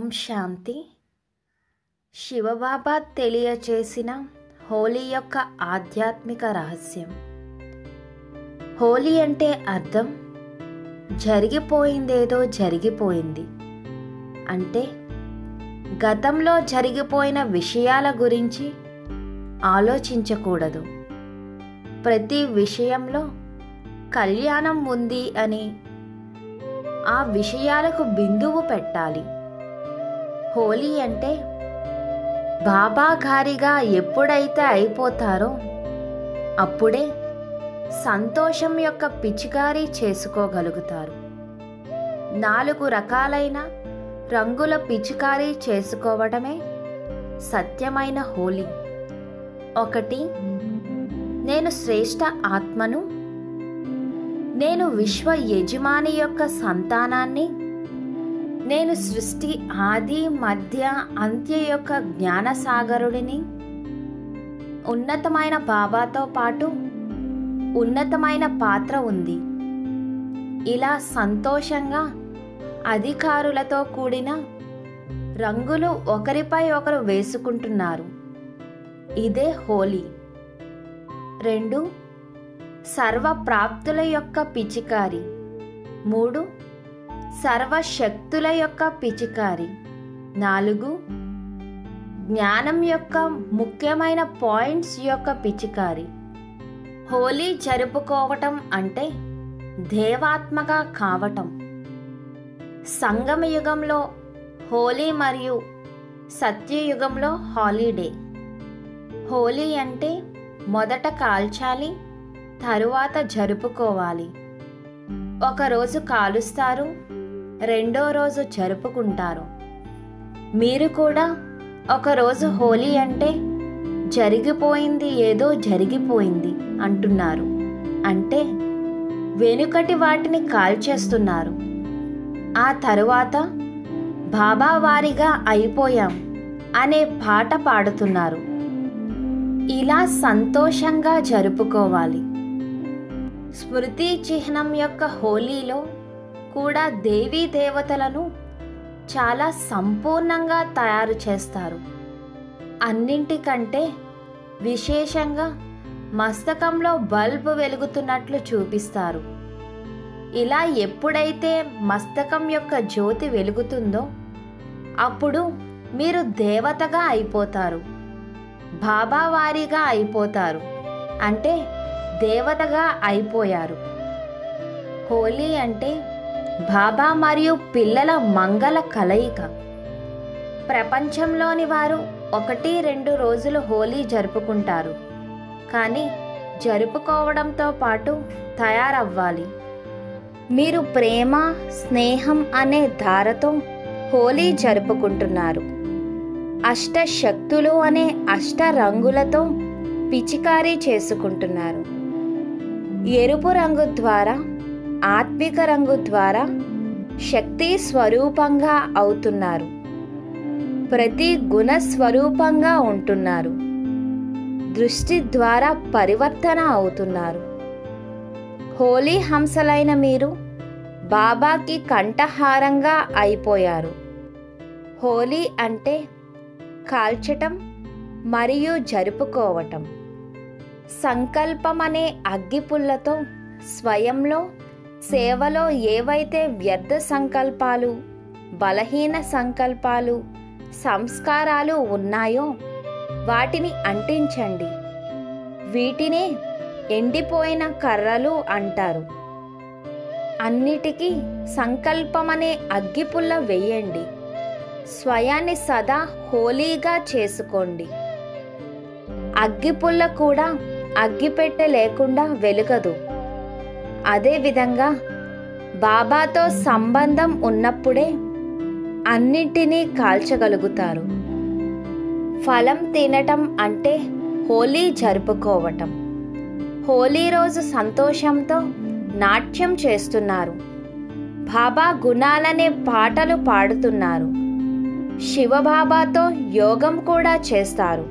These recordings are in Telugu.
ఓం శాంతి. శివబాబా తెలియచేసిన హోలీ యొక్క ఆధ్యాత్మిక రహస్యం. హోలీ అంటే అర్థం జరిగిపోయిందేదో జరిగిపోయింది అంటే గతంలో జరిగిపోయిన విషయాల గురించి ఆలోచించకూడదు. ప్రతి విషయంలో కళ్యాణం ఉంది అని ఆ విషయాలకు బిందువు పెట్టాలి. హోలీ అంటే బాబా గారిగా ఎప్పుడైతే అయిపోతారో అప్పుడే సంతోషం యొక్క పిచికారీ చేసుకోగలుగుతారు. 4 రకాలైన రంగుల పిచికారీ చేసుకోవడమే సత్యమైన హోలీ. 1, నేను శ్రేష్ఠ ఆత్మను, నేను విశ్వ యజమాని యొక్క సంతానాన్ని, నేను సృష్టి ఆది మధ్య అంత్య యొక్క జ్ఞానసాగరుడిని, ఉన్నతమైన బాబాతో పాటు ఉన్నతమైన పాత్ర ఉంది. ఇలా సంతోషంగా అధికారులతో కూడిన రంగులు ఒకరిపై ఒకరు వేసుకుంటున్నారు. ఇదే హోలీ. 2, సర్వ ప్రాప్తుల యొక్క పిచికారి. 3, సర్వశక్తుల యొక్క పిచికారి. 4, జ్ఞానం యొక్క ముఖ్యమైన పాయింట్స్ యొక్క పిచికారి. హోలీ జరుపుకోవటం అంటే దేవాత్మగా కావటం. సంగమయుగంలో హోలీ మరియు సత్యయుగంలో హాలిడే. హోలీ అంటే మొదట కాల్చాలి, తరువాత జరుపుకోవాలి. ఒకరోజు కాలుస్తారు, రెండో రోజు జరుపుకుంటారు. మీరు కూడా ఒకరోజు హోలీ అంటే జరిగిపోయింది ఏదో జరిగిపోయింది అంటున్నారు. అంటే వెనుకటి వాటిని కాల్చేస్తున్నారు. ఆ తరువాత బాబా వారిగా అయిపోయాం అనే పాట పాడుతున్నారు. ఇలా సంతోషంగా జరుపుకోవాలి. స్మృతి చిహ్నం యొక్క హోలీలో కూడా దేవీ దేవతలను చాలా సంపూర్ణంగా తయారు చేస్తారు. అన్నింటికంటే విశేషంగా మస్తకంలో బల్బు వెలుగుతున్నట్లు చూపిస్తారు. ఇలా ఎప్పుడైతే మస్తకం యొక్క జ్యోతి వెలుగుతుందో అప్పుడు మీరు దేవతగా అయిపోతారు, బాబా వారిగా అయిపోతారు. అంటే దేవతగా అయిపోయారు. హోలీ అంటే బాబా మరియు పిల్లల మంగళ కలయిక. ప్రపంచంలోని వారు 1-2 రోజులు హోలీ జరుపుకుంటారు. కానీ జరుపుకోవడంతో పాటు తయారవ్వాలి. మీరు ప్రేమ, స్నేహం అనే ధారతో హోలీ జరుపుకుంటున్నారు. అష్టశక్తులు అనే 8 రంగులతో పిచికారీ చేసుకుంటున్నారు. ఎరుపు రంగు ద్వారా, ఆత్మిక రంగు ద్వారా శక్తి స్వరూపంగా అవుతున్నారు. ప్రతి గుణ స్వరూపంగా ఉంటున్నారు. దృష్టి ద్వారా పరివర్తన అవుతున్నారు. హోలీ హంసలైన మీరు బాబాకి కంఠహారంగా అయిపోయారు. హోలీ అంటే కాల్చటం మరియు జరుపుకోవటం. సంకల్పం అనే అగ్గిపుల్లతో స్వయంలో సేవలో ఏవైతే వ్యర్థ సంకల్పాలు, బలహీన సంకల్పాలు, సంస్కారాలు ఉన్నాయో వాటిని అంటించండి. వీటినే ఎండిపోయిన కర్రలు అంటారు. అన్నిటికీ సంకల్పం అనే అగ్గిపుల్ల వేయండి. స్వయాన్ని సదా హోలీగా చేసుకోండి. అగ్గిపుల్ల కూడా అగ్గిపెట్టె లేకుండా వెలుగదు. అదేవిధంగా బాబాతో సంబంధం ఉన్నప్పుడే అన్నింటినీ కాల్చగలుగుతారు. ఫలం తినటం అంటే హోలీ జరుపుకోవటం. హోలీ రోజు సంతోషంతో నాట్యం చేస్తున్నారు. బాబా గుణాలనే పాటలు పాడుతున్నారు. శివబాబాతో యోగం కూడా చేస్తారు.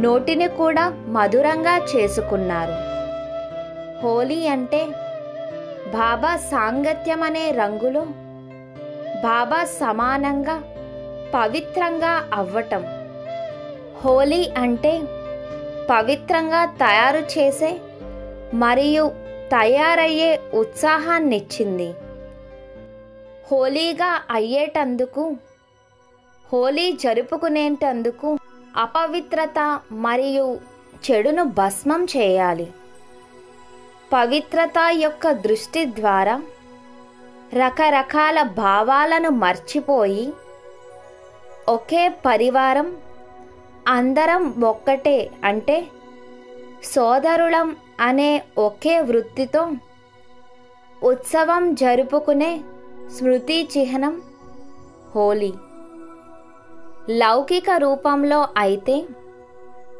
నోటిని కూడా మధురంగా చేసుకున్నారు. హోలీ అంటే బాబా సాంగత్యం అనే రంగులో బాబా సమానంగా పవిత్రంగా అవ్వటం. హోలీ అంటే పవిత్రంగా తయారు చేసే మరియు తయారయ్యే ఉత్సాహాన్నిచ్చింది. హోలీగా అయ్యేటందుకు, హోలీ జరుపుకునేటందుకు అపవిత్రత మరియు చెడును భస్మం చేయాలి. పవిత్రత యొక్క దృష్టి ద్వారా రకరకాల భావాలను మర్చిపోయి ఒకే పరివారం, అందరం ఒక్కటే అంటే సోదరులం అనే ఒకే వృత్తితో ఉత్సవం జరుపుకునే స్మృతి చిహ్నం హోలీ. లౌకిక రూపంలో అయితే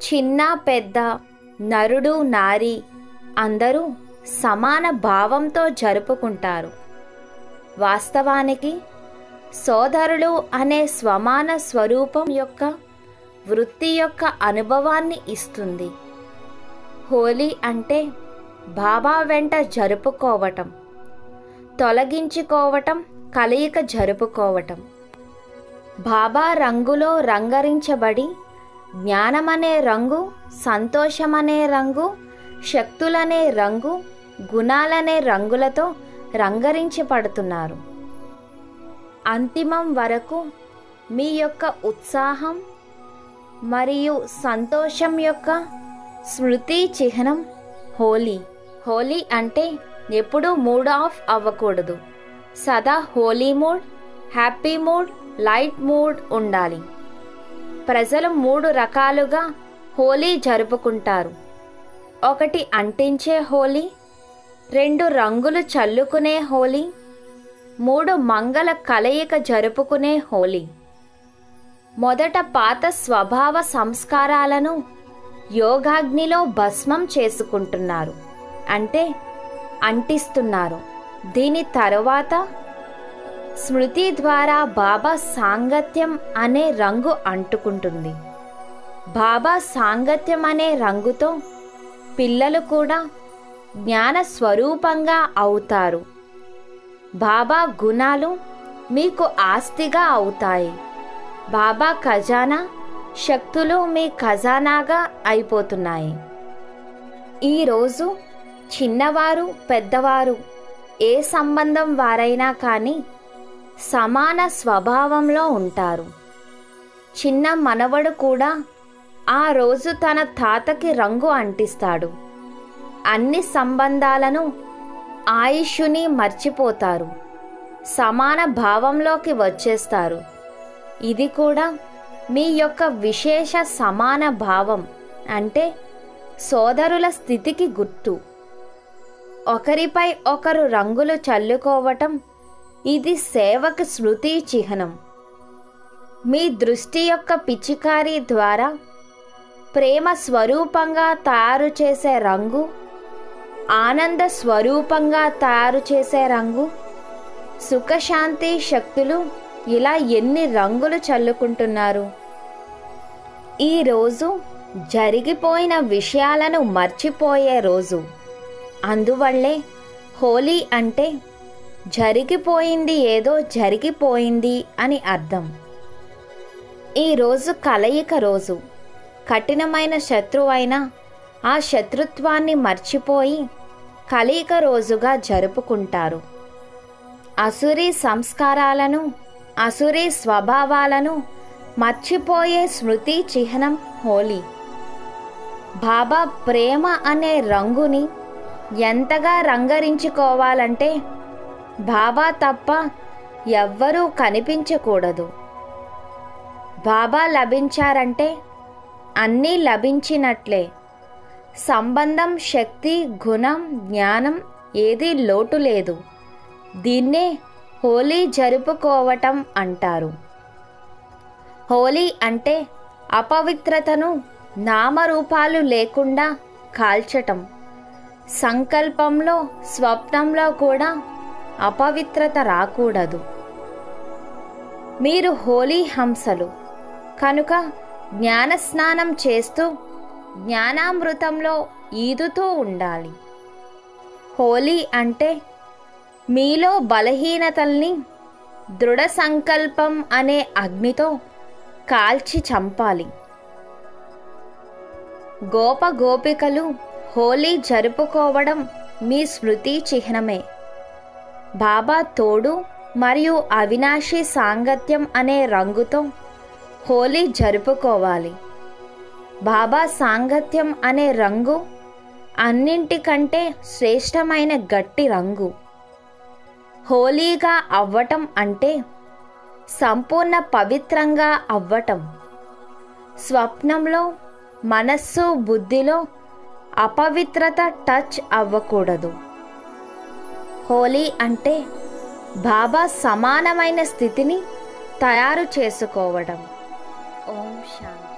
చిన్న పెద్ద, నరుడు నారి అందరూ సమాన భావంతో జరుపుకుంటారు. వాస్తవానికి సోదరులు అనే సమాన స్వరూపం యొక్క వృత్తి యొక్క అనుభవాన్ని ఇస్తుంది. హోలీ అంటే బాబా వెంట జరుపుకోవటం, తొలగించుకోవటం, కలయిక జరుపుకోవటం. బాబా రంగులో రంగరించబడి జ్ఞానమనే రంగు, సంతోషమనే రంగు, శక్తులనే రంగు, గుణాలనే రంగులతో రంగరించబడుతున్నారు. అంతిమం వరకు మీ యొక్క ఉత్సాహం మరియు సంతోషం యొక్క స్మృతి చిహ్నం హోలీ. హోలీ అంటే ఎప్పుడూ మూడ్ ఆఫ్ అవ్వకూడదు. సదా holy mood, happy mood, light mood ఉండాలి. ప్రజలు 3 రకాలుగా హోలీ జరుపుకుంటారు. 1 అంటించే హోలీ, 2 రంగులు చల్లుకునే హోలీ, 3 మంగళ కలయిక జరుపుకునే హోలీ. మొదట పాత స్వభావ సంస్కారాలను యోగాగ్నిలో భస్మం చేసుకుంటున్నారు, అంటే అంటిస్తున్నారు. దీని తరువాత స్మృతి ద్వారా బాబా సాంగత్యం అనే రంగు అంటుకుంటుంది. బాబా సాంగత్యం అనే రంగుతో పిల్లలు కూడా జ్ఞాన స్వరూపంగా అవుతారు. బాబా గుణాలు మీకు ఆస్తిగా అవుతాయి. బాబా ఖజానా శక్తులు మీ ఖజానాగా అయిపోతున్నాయి. ఈరోజు చిన్నవారు పెద్దవారు ఏ సంబంధం వారైనా కానీ సమాన స్వభావంలో ఉంటారు. చిన్న మనవడు కూడా ఆ రోజు తన తాతకి రంగు అంటిస్తాడు. అన్ని సంబంధాలను, ఆయుష్ని మర్చిపోతారు, సమాన భావంలోకి వచ్చేస్తారు. ఇది కూడా మీ యొక్క విశేష సమాన భావం అంటే సోదరుల స్థితికి గుర్తు. ఒకరిపై ఒకరు రంగులు చల్లుకోవటం ఇది సేవకు స్మృతి చిహ్నం. మీ దృష్టి యొక్క పిచికారీ ద్వారా ప్రేమ స్వరూపంగా తయారు చేసే రంగు, ఆనంద స్వరూపంగా తయారు చేసే రంగు, సుఖశాంతి శక్తులు, ఇలా ఎన్ని రంగులు చల్లుకుంటున్నారు. ఈరోజు జరిగిపోయిన విషయాలను మర్చిపోయే రోజు. అందువల్లే హోలీ అంటే జరిగిపోయింది ఏదో జరిగిపోయింది అని అర్థం. ఈరోజు కలయిక రోజు. కఠినమైన శత్రువైన ఆ శత్రుత్వాన్ని మర్చిపోయి కలయిక రోజుగా జరుపుకుంటారు. అసురీ సంస్కారాలను, అసురీ స్వభావాలను మర్చిపోయే స్మృతి చిహ్నం హోలీ. బాబా ప్రేమ అనే రంగుని ఎంతగా రంగరించుకోవాలంటే బాబా తప్ప ఎవ్వరూ కనిపించకూడదు. బాబా లభించారంటే అన్నీ లభించినట్లే. సంబంధం, శక్తి, గుణం, జ్ఞానం ఏదీ లోటు లేదు. దీన్నే హోలీ జరుపుకోవటం అంటారు. హోలీ అంటే అపవిత్రతను నామరూపాలు లేకుండా కాల్చటం. సంకల్పంలో, స్వప్నంలో కూడా అపవిత్రత రాకూడదు. మీరు హోలీ హంసలు కనుక జ్ఞానస్నానం చేస్తూ జ్ఞానామృతంలో ఈదుతూ ఉండాలి. హోలీ అంటే మీలో బలహీనతల్ని దృఢ సంకల్పం అనే అగ్నితో కాల్చి చంపాలి. గోపికలు హోలీ జరుపుకోవడం మీ స్మృతి చిహ్నమే. బాబా తోడు మరియు అవినాశి సాంగత్యం అనే రంగుతో హోలీ జరుపుకోవాలి. బాబా సాంగత్యం అనే రంగు అన్నింటికంటే శ్రేష్టమైన గట్టి రంగు. హోలీగా అవ్వటం అంటే సంపూర్ణ పవిత్రంగా అవ్వటం. స్వప్నంలో మనస్సు బుద్ధిలో అపవిత్రత టచ్ అవ్వకూడదు. హోలీ అంటే బాబా సమానమైన స్థితిని తయారు చేసుకోవడం. ఓం శాంతి.